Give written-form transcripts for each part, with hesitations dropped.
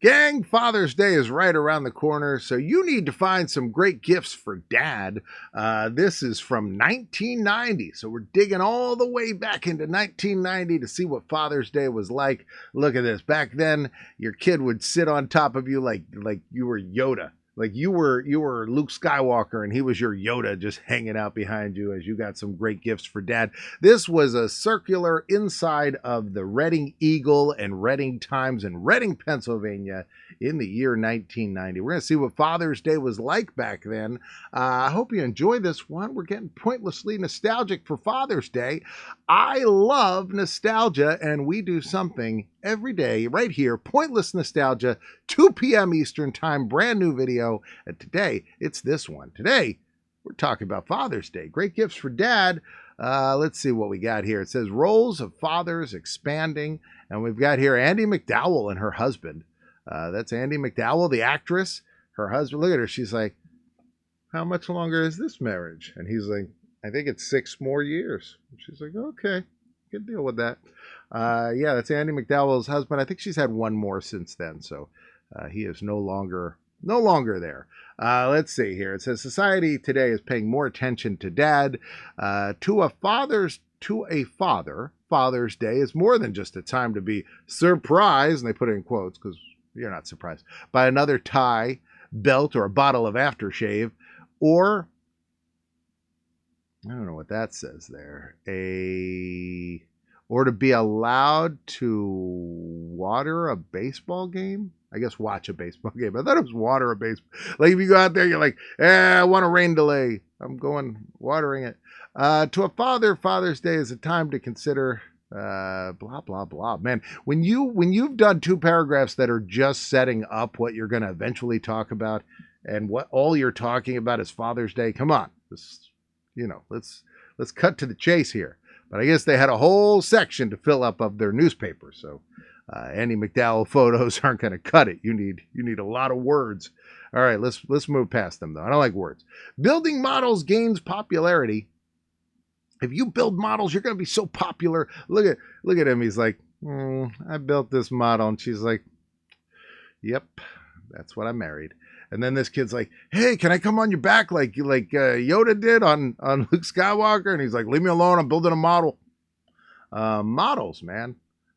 Gang, Father's Day is right around the corner, so you need to find some great gifts for Dad. This is from 1990, so we're digging all the way back into 1990 to see what Father's Day was like. Look at this. Back then, your kid would sit on top of you like you were Yoda. Like you were Luke Skywalker and he was your Yoda just hanging out behind you as you got some great gifts for Dad. This was a circular inside of the Reading Eagle and Reading Times in Reading, Pennsylvania in the year 1990. We're going to see what Father's Day was like back then. I hope you enjoy this one. We're getting pointlessly nostalgic for Father's Day. I love nostalgia, and we do something every day right here. Pointless Nostalgia, 2 p.m. Eastern Time, brand new video. And today, it's this one. Today, we're talking about Father's Day. Great gifts for Dad. Let's see what we got here. It says roles of fathers expanding. And we've got here Andie MacDowell and her husband. That's Andie MacDowell, the actress. Her husband, look at her. She's like, how much longer is this marriage? And he's like, I think it's 6 more years. She's like, okay, can deal with that. Yeah, that's Andie MacDowell's husband. I think she's had one more since then, so he is no longer there. Let's see here. It says society today is paying more attention to Dad. To a father, Father's Day is more than just a time to be surprised, and they put it in quotes because you're not surprised, by another tie, belt, or a bottle of aftershave, or I don't know what that says there. Or to be allowed to water a baseball game? I guess watch a baseball game. I thought it was water a baseball. Like if you go out there, you're like, I want a rain delay. I'm going watering it. To a father, Father's Day is a time to consider blah, blah, blah. Man, when you've done 2 paragraphs that are just setting up what you're going to eventually talk about, and what all you're talking about is Father's Day, come on. Let's cut to the chase here. But I guess they had a whole section to fill up of their newspaper, so Andie MacDowell photos aren't going to cut it. You need a lot of words. All right, let's move past them though. I don't like words. Building models gains popularity. If you build models, you're going to be so popular. Look at him. He's like, I built this model, and she's like, yep, that's what I married. And then this kid's like, hey, can I come on your back like Yoda did on Luke Skywalker? And he's like, leave me alone. I'm building a model. Models, man.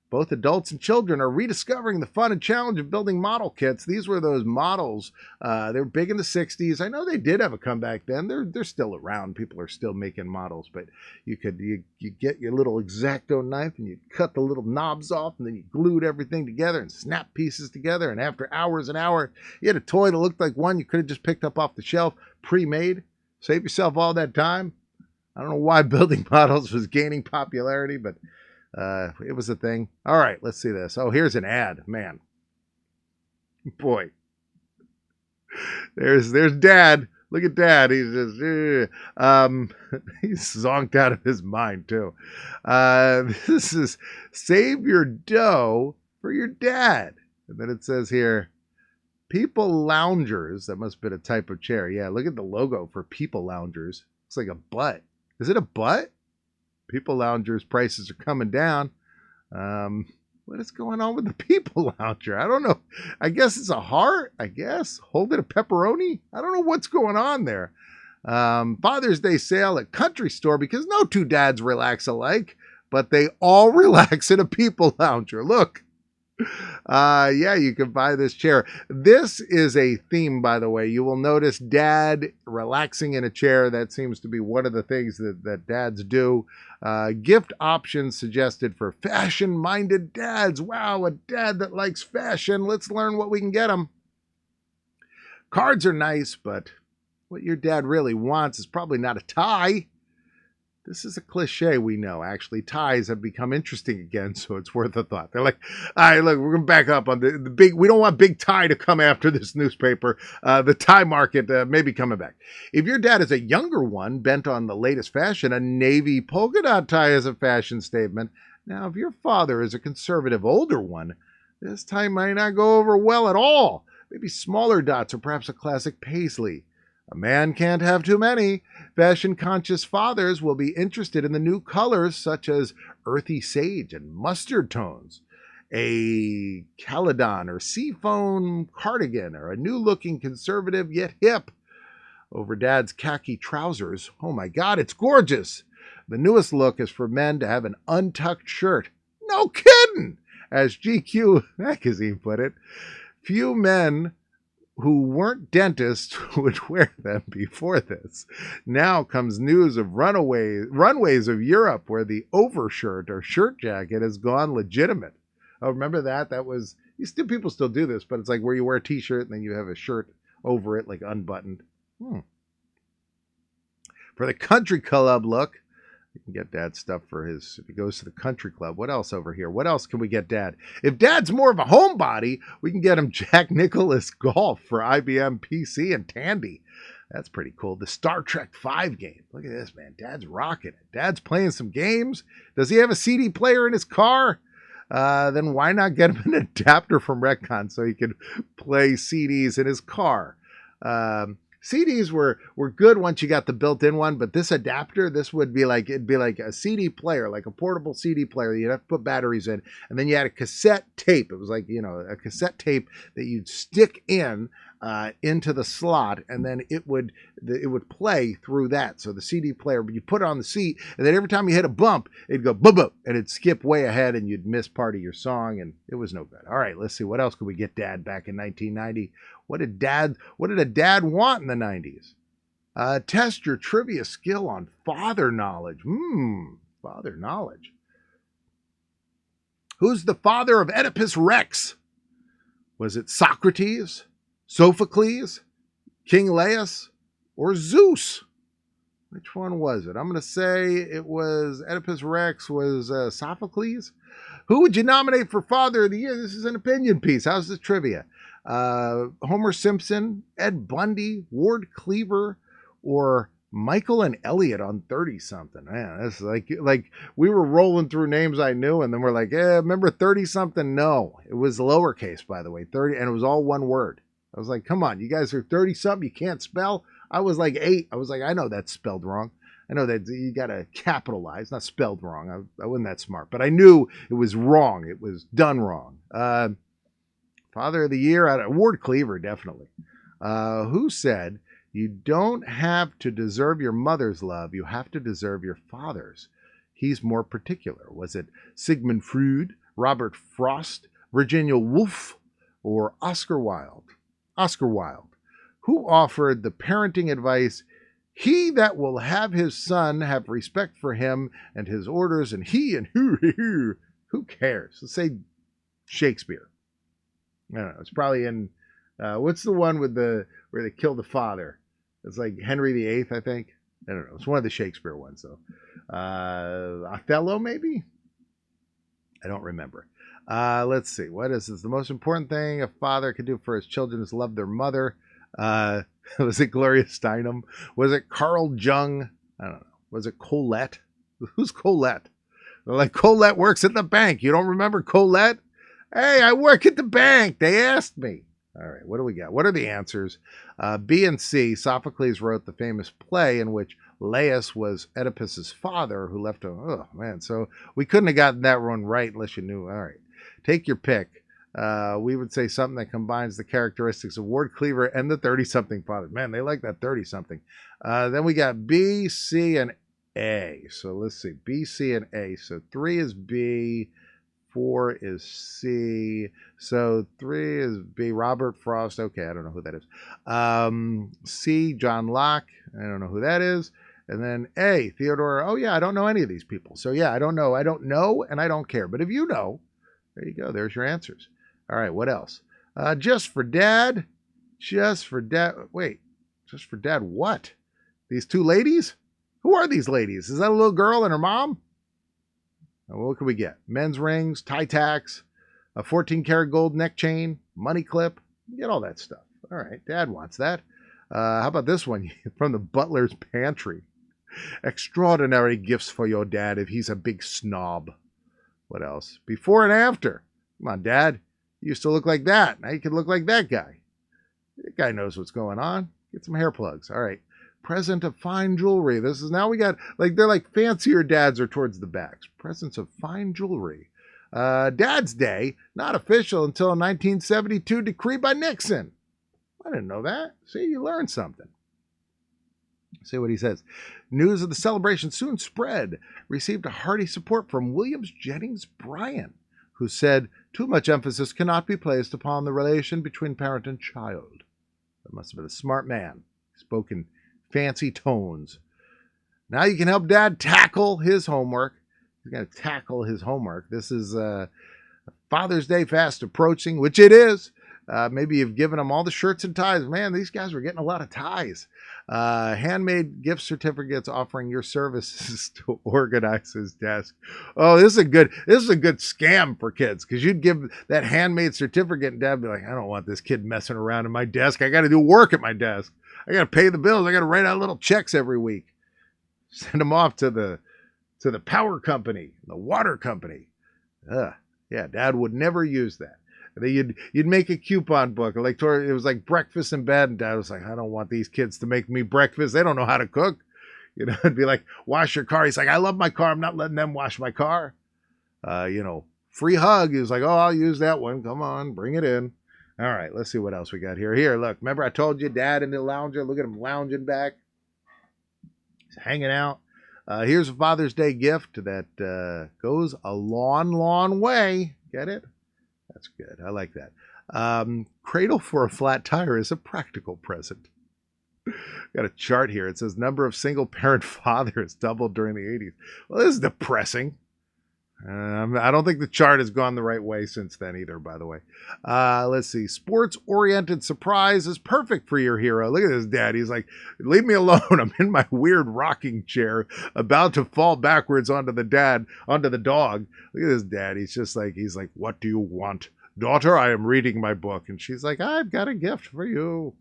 Both adults and children are rediscovering the fun and challenge of building model kits. These were those models. They were big in the 60s. I know they did have a comeback then. They're still around. People are still making models. But you get your little X-Acto knife and you cut the little knobs off, and then you glued everything together and snap pieces together. And after hours and hours, you had a toy that looked like one you could have just picked up off the shelf, pre-made. Save yourself all that time. I don't know why building models was gaining popularity, but it was a thing. All right, let's see this. Oh, here's an ad. Man. Boy. There's Dad. Look at Dad. He's just he's zonked out of his mind too. This is save your dough for your dad. And then it says here, People Loungers. That must have been a type of chair. Yeah, look at the logo for People Loungers. Looks like a butt. Is it a butt? People Loungers prices are coming down. What is going on with the People Lounger? I don't know. I guess it's a heart. I guess. Hold it a pepperoni. I don't know what's going on there. Father's Day sale at Country Store, because no 2 dads relax alike, but they all relax in a People Lounger. Look. Yeah, you can buy this chair. This is a theme, by the way. You will notice Dad relaxing in a chair. That seems to be one of the things that dads do. Gift options suggested for fashion-minded dads. Wow, a dad that likes fashion. Let's learn what we can get him. Cards are nice, but what your dad really wants is probably not a tie. This is a cliche, we know. Actually, ties have become interesting again, so it's worth a thought. They're like, all right, look, we're going to back up on the big. We don't want big tie to come after this newspaper. The tie market may be coming back. If your dad is a younger one, bent on the latest fashion, a navy polka dot tie is a fashion statement. Now, if your father is a conservative older one, this tie might not go over well at all. Maybe smaller dots or perhaps a classic paisley. A man can't have too many. Fashion-conscious fathers will be interested in the new colors such as earthy sage and mustard tones. a Caledon or seafoam cardigan, or a new-looking conservative yet hip over Dad's khaki trousers. Oh my God, it's gorgeous. The newest look is for men to have an untucked shirt. No kidding! As GQ magazine put it, few men who weren't dentists would wear them before this. Now comes news of runways of Europe where the overshirt or shirt jacket has gone legitimate. Oh, remember that? That was, people still do this, but it's like where you wear a t-shirt and then you have a shirt over it, like unbuttoned. For the country club look, you can get Dad stuff for his, if he goes to the country club. What else over here? What else can we get Dad? If Dad's more of a homebody, we can get him Jack Nicklaus Golf for IBM PC and Tandy. That's pretty cool. The Star Trek V game. Look at this, man. Dad's rocking it. Dad's playing some games. Does he have a CD player in his car? Then why not get him an adapter from Retcon so he could play CDs in his car? CDs were good once you got the built-in one, but this adapter, this would be like, it'd be like a CD player, like a portable CD player. You'd have to put batteries in, and then you had a cassette tape. It was like, a cassette tape that you'd stick in into the slot, and then it would play through that. So the CD player, you put it on the seat, and then every time you hit a bump, it'd go boom, boom, and it'd skip way ahead, and you'd miss part of your song, and it was no good. All right, let's see, what else could we get Dad back in 1990? What did a dad want in the 90s? Test your trivia skill on father knowledge. Father knowledge. Who's the father of Oedipus Rex? Was it Socrates, Sophocles, King Laius, or Zeus? Which one was it? I'm going to say it was Oedipus Rex was Sophocles. Who would you nominate for Father of the Year? This is an opinion piece. How's this trivia? Homer Simpson, Ed Bundy, Ward Cleaver, or Michael and Elliot on 30-something. Man, that's like we were rolling through names I knew, and then we're like, remember 30-something? No, it was lowercase, by the way, 30, and it was all one word. I was like, come on, you guys are 30-something, you can't spell? I was like 8. I was like, I know that's spelled wrong. I know that you got to capitalize, not spelled wrong. I wasn't that smart, but I knew it was wrong. It was done wrong. Father of the Year, Ward Cleaver, definitely. Who said, you don't have to deserve your mother's love, you have to deserve your father's. He's more particular. Was it Sigmund Freud, Robert Frost, Virginia Woolf, or Oscar Wilde? Oscar Wilde. Who offered the parenting advice, he that will have his son have respect for him and his orders, and he and who cares? Let's say Shakespeare. I don't know. It's probably in, what's the one with where they kill the father? It's like Henry VIII, I think. I don't know. It's one of the Shakespeare ones, though. Othello, maybe? I don't remember. Let's see. What is this? The most important thing a father could do for his children is love their mother. Was it Gloria Steinem? Was it Carl Jung? I don't know. Was it Colette? Who's Colette? They're like, Colette works at the bank. You don't remember Colette? Hey, I work at the bank. They asked me. All right, what do we got? What are the answers? B and C, Sophocles wrote the famous play in which Laius was Oedipus's father who left him. Oh, man. So we couldn't have gotten that one right unless you knew. All right, take your pick. We would say something that combines the characteristics of Ward Cleaver and the 30-something father. Man, they like that 30-something. Then we got B, C, and A. So let's see. B, C, and A. So 3 is B. 4 is C. So 3 is B. Robert Frost. Okay, I don't know who that is. C. John Locke. I don't know who that is. And then A. Theodore. Oh, yeah, I don't know any of these people. So, yeah, I don't know. I don't know, and I don't care. But if you know, there you go. There's your answers. All right, what else? Just for Dad. Just for Dad. Wait, just for Dad what? These two ladies? Who are these ladies? Is that a little girl and her mom? What can we get? Men's rings, tie tacks, a 14-karat gold neck chain, money clip. You get all that stuff. All right, Dad wants that. How about this one from the butler's pantry? Extraordinary gifts for your dad if he's a big snob. What else? Before and after. Come on, Dad. You used to look like that. Now you can look like that guy. That guy knows what's going on. Get some hair plugs. All right. Present of fine jewelry. This is now we got, like, they're like fancier dads are towards the backs. Presents of fine jewelry. Dad's Day, not official until a 1972 decree by Nixon. I didn't know that. See, you learned something. See what he says. News of the celebration soon spread, received a hearty support from Williams Jennings Bryan, who said too much emphasis cannot be placed upon the relation between parent and child. That must have been a smart man. He spoke in fancy tones. Now you can help Dad tackle his homework. He's got to tackle his homework. This is Father's Day fast approaching, which it is. Maybe you've given them all the shirts and ties. Man, these guys were getting a lot of ties. Handmade gift certificates offering your services to organize his desk. Oh, this is a good scam for kids, because you'd give that handmade certificate and Dad would be like, I don't want this kid messing around in my desk. I got to do work at my desk. I got to pay the bills. I got to write out little checks every week. Send them off to the power company, the water company. Yeah, Dad would never use that. You'd make a coupon book. Like it was like breakfast in bed, and Dad was like, I don't want these kids to make me breakfast. They don't know how to cook. You know, it'd be like, wash your car. He's like, I love my car. I'm not letting them wash my car. Free hug. He was like, oh, I'll use that one. Come on, bring it in. All right, let's see what else we got here. Here, look. Remember I told you Dad in the lounger? Look at him lounging back. He's hanging out. Here's a Father's Day gift that goes a long, long way. Get it? That's good. I like that. Cradle for a flat tire is a practical present. Got a chart here. It says number of single-parent fathers doubled during the 80s. Well, this is depressing. I don't think the chart has gone the right way since then either, by the way. Let's see. Sports-oriented surprise is perfect for your hero. Look at this dad. He's like, leave me alone. I'm in my weird rocking chair, about to fall backwards onto the dog. Look at this dad. He's like, what do you want? Daughter, I am reading my book. And she's like, I've got a gift for you.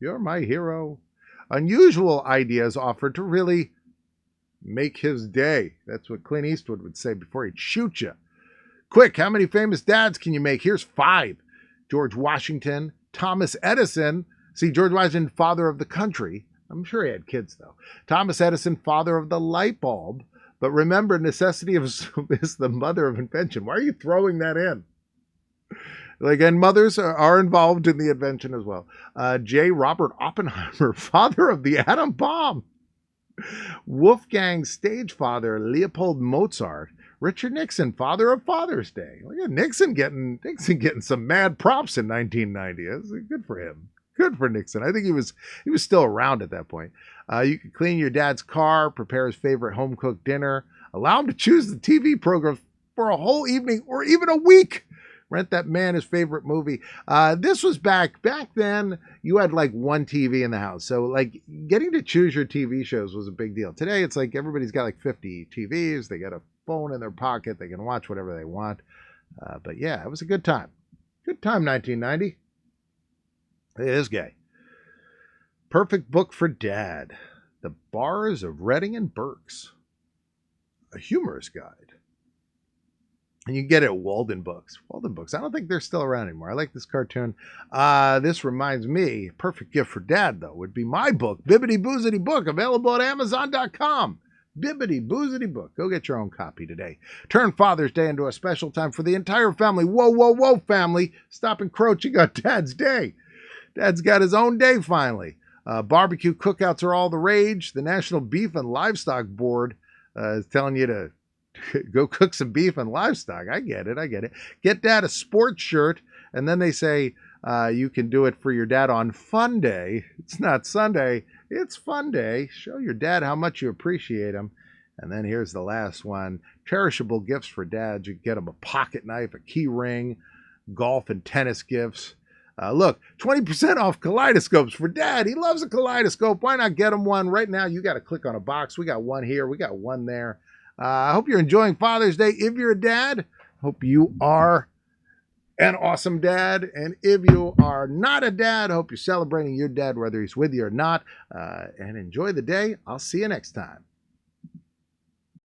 You're my hero. Unusual ideas offered to really make his day. That's what Clint Eastwood would say before he'd shoot you. Quick, how many famous dads can you make? Here's 5. George Washington, Thomas Edison. See, George Washington, father of the country. I'm sure he had kids, though. Thomas Edison, father of the light bulb. But remember, necessity is the mother of invention. Why are you throwing that in? And mothers are involved in the invention as well. J. Robert Oppenheimer, father of the atom bomb. Wolfgang's stage father, Leopold Mozart. Richard Nixon, father of Father's Day. Look at Nixon getting some mad props in 1990. That's good for him. Good for Nixon. I think he was still around at that point. You could clean your dad's car, prepare his favorite home-cooked dinner, allow him to choose the TV program for a whole evening or even a week. Rent that man his favorite movie. This was back then. You had like one TV in the house, so like getting to choose your TV shows was a big deal. Today, it's like everybody's got like 50 TVs. They got a phone in their pocket. They can watch whatever they want. But yeah, it was a good time. Good time, 1990. Hey, this guy. Perfect book for Dad. The Bars of Reading and Berks. A humorous guide. And you can get it at Walden Books. Walden Books. I don't think they're still around anymore. I like this cartoon. This reminds me, perfect gift for Dad, though, would be my book, Bibbidi Boozity Book, available at Amazon.com. Bibbidi Boozity Book. Go get your own copy today. Turn Father's Day into a special time for the entire family. Whoa, whoa, whoa, family. Stop encroaching on Dad's day. Dad's got his own day, finally. Barbecue cookouts are all the rage. The National Beef and Livestock Board is telling you to go cook some beef and livestock. I get it. Get Dad a sports shirt, and then they say you can do it for your dad on Fun Day. It's not Sunday, it's Fun Day. Show your dad how much you appreciate him. And then here's the last one. Cherishable gifts for dads. You can get him a pocket knife, a key ring, golf and tennis gifts. Look, 20% off kaleidoscopes for Dad. He loves a kaleidoscope. Why not get him one? Right now, you got to click on a box. We got one here. We got one there. I hope you're enjoying Father's Day. If you're a dad, hope you are an awesome dad. And if you are not a dad, hope you're celebrating your dad, whether he's with you or not. And enjoy the day. I'll see you next time.